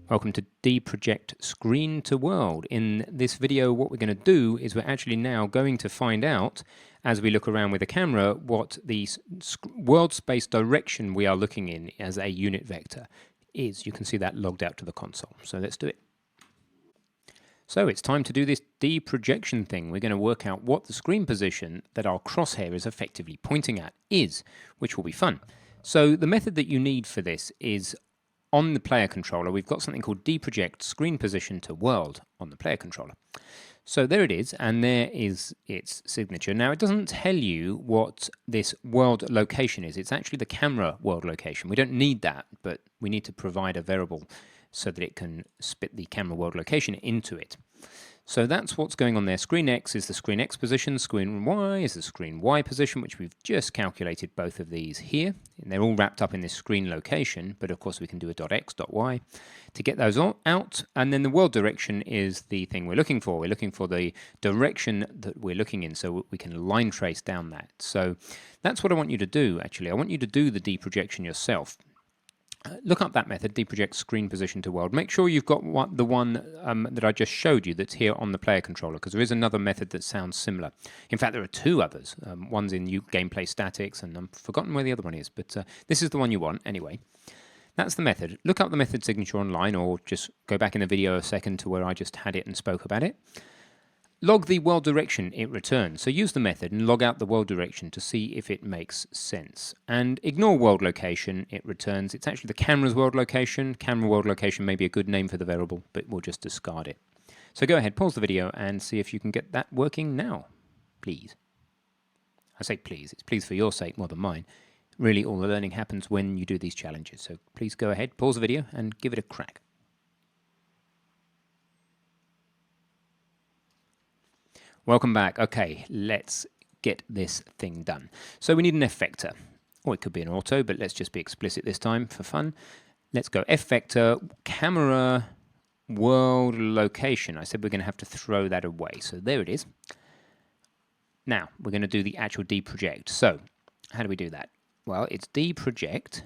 Welcome to DeprojectScreenToWorld. In this video, what we're going to do is we're actually now going to find out, as we look around with the camera, what the world space direction we are looking in as a unit vector is. You can see that logged out to the console. So let's do it. So it's time to do this deprojection thing. We're going to work out what the screen position that our crosshair is effectively pointing at is, which will be fun. So the method that you need for this is on the player controller. We've got something called DeprojectScreenToWorld on the player controller. So there it is, and there is its signature. Now it doesn't tell you what this world location is. It's actually the camera world location. We don't need that, but we need to provide a variable so that it can spit the camera world location into it. So that's what's going on there. Screen X is the screen X position, screen Y is the screen Y position, which we've just calculated both of these here. And they're all wrapped up in this screen location, but of course we can do a .x, .y to get those out. And then the world direction is the thing we're looking for. We're looking for the direction that we're looking in, so we can line trace down that. So that's what I want you to do, actually. I want you to do the deprojection yourself. Look up that method, DeprojectScreenToWorld. Make sure you've got the one that I just showed you that's here on the player controller, because there is another method that sounds similar. In fact, there are two others. One's in gameplay statics, and I've forgotten where the other one is, but this is the one you want anyway. That's the method. Look up the method signature online, or just go back in the video a second to where I just had it and spoke about it. Log the world direction it returns. So use the method and log out the world direction to see if it makes sense. And ignore world location it returns. It's actually the camera's world location. Camera world location may be a good name for the variable, but we'll just discard it. So go ahead, pause the video and see if you can get that working now, please. I say please, it's please for your sake more than mine. Really, all the learning happens when you do these challenges. So please go ahead, pause the video and give it a crack. Welcome back. Okay, let's get this thing done. So we need an F vector, or it could be an auto, but let's just be explicit this time for fun. Let's go F vector, camera, world location. I said we're going to have to throw that away. So there it is. Now we're going to do the actual deproject. So how do we do that? Well, it's deproject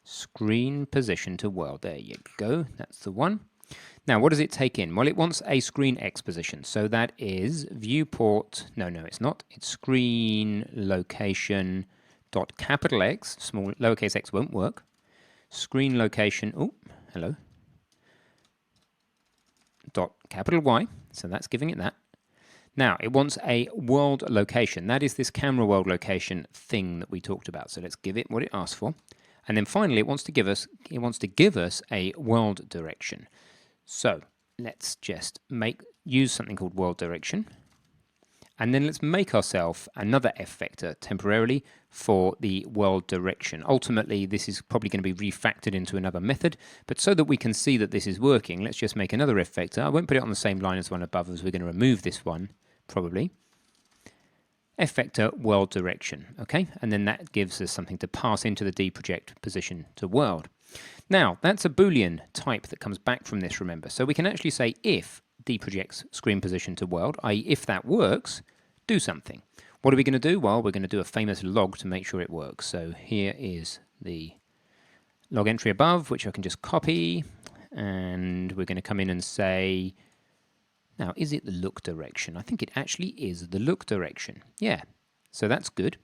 screen position to world. There you go. That's the one. Now, what does it take in? Well, it wants a screen X position. So that is viewport. No, it's not. It's screen location dot capital X. Small lowercase x won't work. Screen location. Oh, hello. Dot capital Y. So that's giving it that. Now, it wants a world location. That is this camera world location thing that we talked about. So let's give it what it asked for. And then finally, it wants to give us a world direction. So let's just use something called world direction, and then let's make ourselves another F vector temporarily for the world direction. Ultimately, this is probably going to be refactored into another method, but so that we can see that this is working, let's just make another F vector. I won't put it on the same line as the one above, as we're going to remove this one, probably. F vector world direction, okay? And then that gives us something to pass into the deproject position to world. Now, that's a Boolean type that comes back from this, remember. So we can actually say if deprojects screen position to world, i.e. if that works, do something. What are we going to do? Well, we're going to do a famous log to make sure it works. So here is the log entry above, which I can just copy, and we're going to come in and say, now, is it the look direction? I think it actually is the look direction. Yeah, so that's good.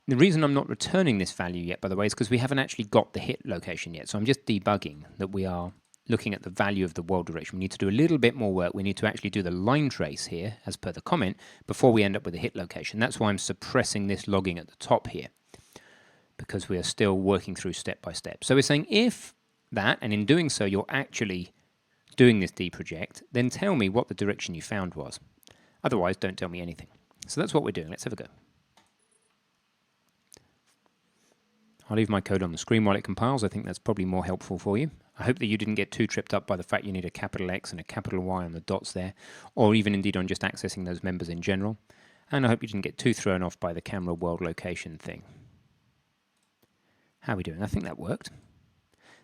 The reason I'm not returning this value yet, by the way, is because we haven't actually got the hit location yet. So I'm just debugging that we are looking at the value of the world direction. We need to do a little bit more work. We need to actually do the line trace here, as per the comment, before we end up with a hit location. That's why I'm suppressing this logging at the top here, because we are still working through step by step. So we're saying if that, and in doing so, you're actually doing this deproject, then tell me what the direction you found was. Otherwise, don't tell me anything. So that's what we're doing. Let's have a go. I'll leave my code on the screen while it compiles. I think that's probably more helpful for you. I hope that you didn't get too tripped up by the fact you need a capital X and a capital Y on the dots there, or even indeed on just accessing those members in general. And I hope you didn't get too thrown off by the camera world location thing. How are we doing? I think that worked.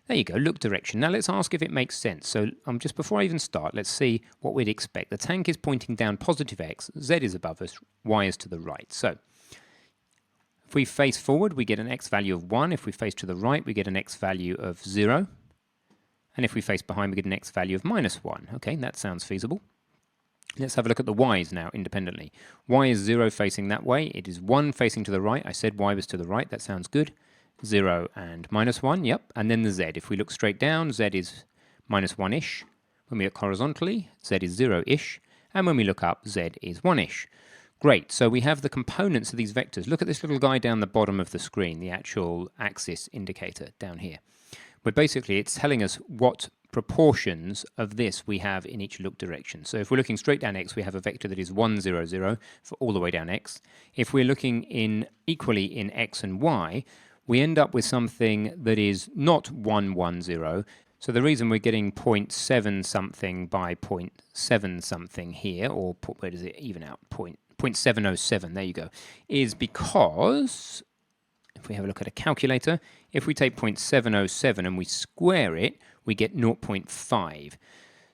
There you go, look direction. Now let's ask if it makes sense. So just before I even start, let's see what we'd expect. The tank is pointing down positive X, Z is above us, Y is to the right. So If we face forward, we get an x value of 1. If we face to the right, we get an x value of 0. And if we face behind, we get an x value of -1. Okay, that sounds feasible. Let's have a look at the y's now independently. Y is 0 facing that way. It is 1 facing to the right. I said y was to the right. That sounds good. 0 and -1, yep. And then the z. If we look straight down, z is -1-ish. When we look horizontally, z is 0-ish. And when we look up, z is 1-ish. Great, so we have the components of these vectors. Look at this little guy down the bottom of the screen, the actual axis indicator down here. Where basically it's telling us what proportions of this we have in each look direction. So if we're looking straight down x, we have a vector that is 1, 0, 0 for all the way down x. If we're looking equally in x and y, we end up with something that is not 1, 1, 0. So the reason we're getting 0.7 something by 0.7 something here, or where does it even out? 0.707, there you go, is because, if we have a look at a calculator, if we take 0.707 and we square it, we get 0.5.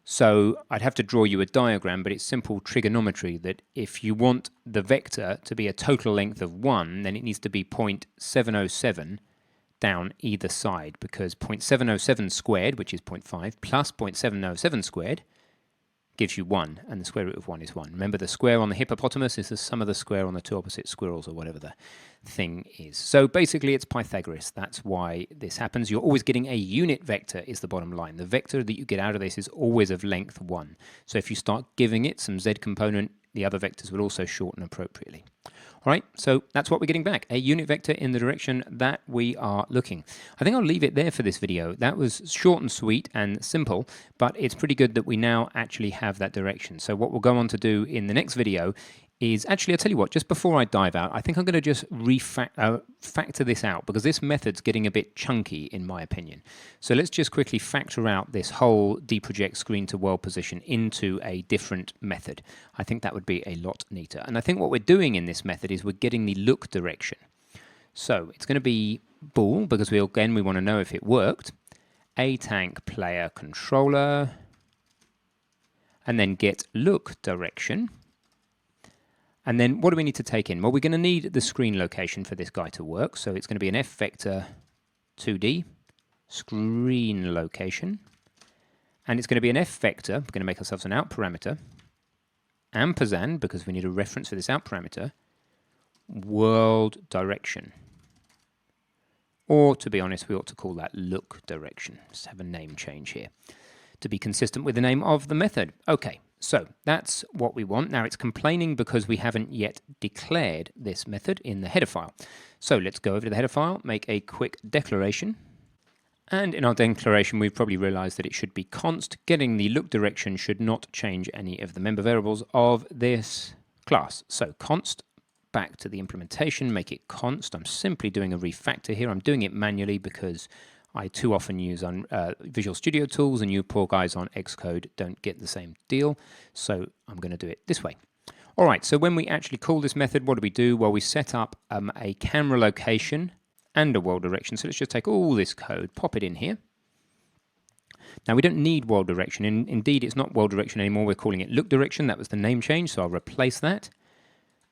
So I'd have to draw you a diagram, but it's simple trigonometry that if you want the vector to be a total length of 1, then it needs to be 0.707 down either side, because 0.707 squared, which is 0.5, plus 0.707 squared gives you 1, and the square root of 1 is 1. Remember, the square on the hippopotamus is the sum of the square on the two opposite squirrels, or whatever the thing is. So basically it's Pythagoras. That's why this happens. You're always getting a unit vector is the bottom line. The vector that you get out of this is always of length 1. So if you start giving it some z component, the other vectors will also shorten appropriately. All right, so that's what we're getting back, a unit vector in the direction that we are looking. I think I'll leave it there for this video. That was short and sweet and simple, but it's pretty good that we now actually have that direction. So what we'll go on to do in the next video is, actually, I'll tell you what, just before I dive out, I think I'm going to just factor this out, because this method's getting a bit chunky, in my opinion. So let's just quickly factor out this whole DeProject screen-to-world position into a different method. I think that would be a lot neater. And I think what we're doing in this method is we're getting the look direction. So it's going to be bool, because we want to know if it worked. A tank player controller, and then get look direction. And then what do we need to take in? Well, we're going to need the screen location for this guy to work. So it's going to be an f vector 2D screen location. And it's going to be an f vector. We're going to make ourselves an out parameter. Ampersand, because we need a reference for this out parameter. World direction. Or, to be honest, we ought to call that look direction. Let's have a name change here to be consistent with the name of the method. Okay. So that's what we want. Now it's complaining because we haven't yet declared this method in the header file. So let's go over to the header file, make a quick declaration. And in our declaration, we've probably realized that it should be const. Getting the look direction should not change any of the member variables of this class. So const, back to the implementation, make it const. I'm simply doing a refactor here. I'm doing it manually because I too often use on Visual Studio tools, and you poor guys on Xcode don't get the same deal. So I'm going to do it this way. All right, so when we actually call this method, what do? Well, we set up a camera location and a world direction. So let's just take all this code, pop it in here. Now, we don't need world direction. Indeed, it's not world direction anymore. We're calling it look direction. That was the name change, so I'll replace that.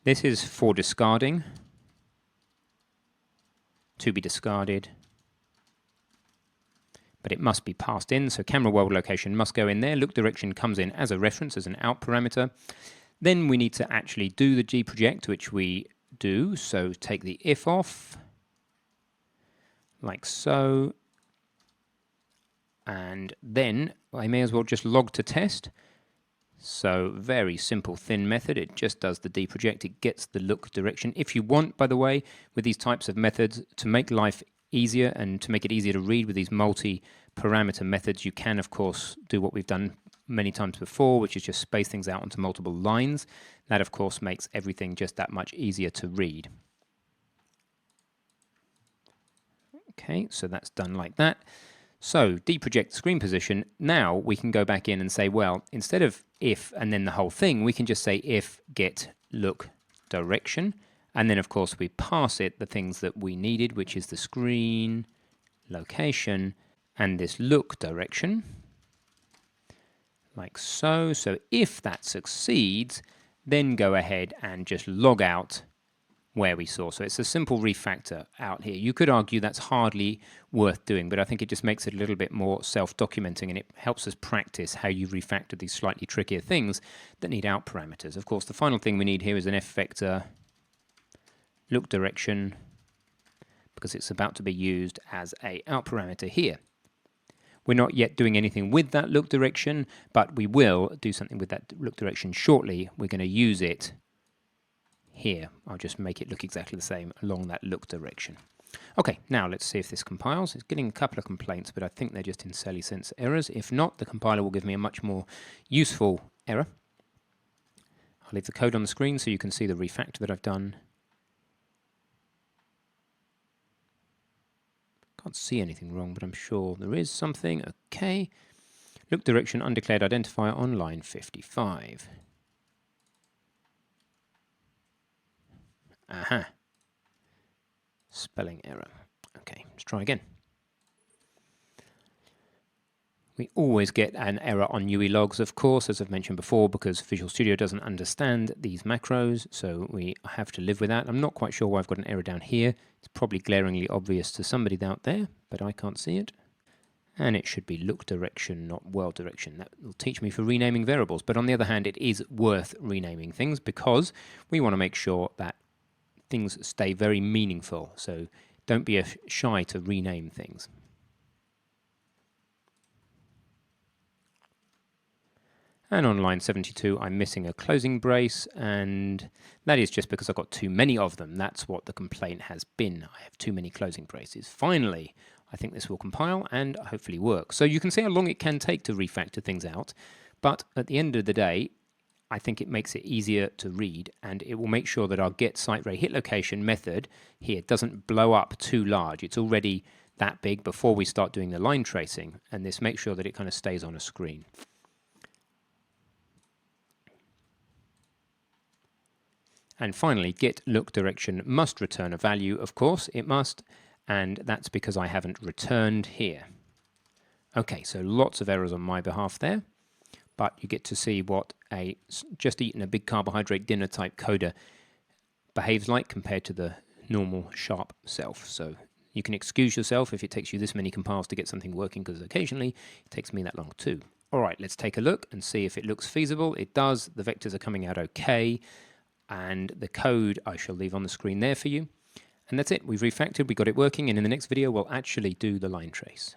This is for discarding, to be discarded. But it must be passed in, so camera world location must go in there. Look direction comes in as a reference, as an out parameter. Then we need to actually do the DeProject, which we do. So take the if off, like so. And then I may as well just log to test. So very simple thin method. It just does the DeProject. It gets the look direction. If you want, by the way, with these types of methods, to make life easier and to make it easier to read with these multi-parameter methods, you can, of course, do what we've done many times before, which is just space things out onto multiple lines. That, of course, makes everything just that much easier to read. Okay, so that's done like that. So, DeProject screen position. Now we can go back in and say, well, instead of if and then the whole thing, we can just say if get look direction. And then, of course, we pass it the things that we needed, which is the screen location and this look direction, like so. So if that succeeds, then go ahead and just log out where we saw. So it's a simple refactor out here. You could argue that's hardly worth doing, but I think it just makes it a little bit more self-documenting, and it helps us practice how you refactor these slightly trickier things that need out parameters. Of course, the final thing we need here is an F vector look direction, because it's about to be used as a out parameter here. We're not yet doing anything with that look direction, but we will do something with that look direction shortly. We're going to use it here. I'll just make it look exactly the same along that look direction. Okay, now let's see if this compiles. It's getting a couple of complaints, but I think they're just IntelliSense errors. If not, the compiler will give me a much more useful error. I'll leave the code on the screen so you can see the refactor that I've done. Can't see anything wrong, but I'm sure there is something. Okay. Look direction undeclared identifier on line 55. Aha. Spelling error. Okay, let's try again. We always get an error on UE logs, of course, as I've mentioned before, because Visual Studio doesn't understand these macros, so we have to live with that. I'm not quite sure why I've got an error down here. It's probably glaringly obvious to somebody out there, but I can't see it. And it should be look direction, not world direction. That will teach me for renaming variables. But on the other hand, it is worth renaming things because we want to make sure that things stay very meaningful. So don't be shy to rename things. And on line 72, I'm missing a closing brace, and that is just because I've got too many of them. That's what the complaint has been. I have too many closing braces. Finally, I think this will compile and hopefully work. So you can see how long it can take to refactor things out, but at the end of the day, I think it makes it easier to read, and it will make sure that our get site ray hit location method here doesn't blow up too large. It's already that big before we start doing the line tracing, and this makes sure that it kind of stays on a screen. And finally, get look direction must return a value. Of course, it must, and that's because I haven't returned here. Okay, so lots of errors on my behalf there, but you get to see what a just eaten a big carbohydrate dinner type coder behaves like compared to the normal sharp self. So you can excuse yourself if it takes you this many compiles to get something working, because occasionally it takes me that long too. All right, let's take a look and see if it looks feasible. It does. The vectors are coming out okay. And the code I shall leave on the screen there for you. And that's it. We've refactored, we got it working, and in the next video we'll actually do the line trace.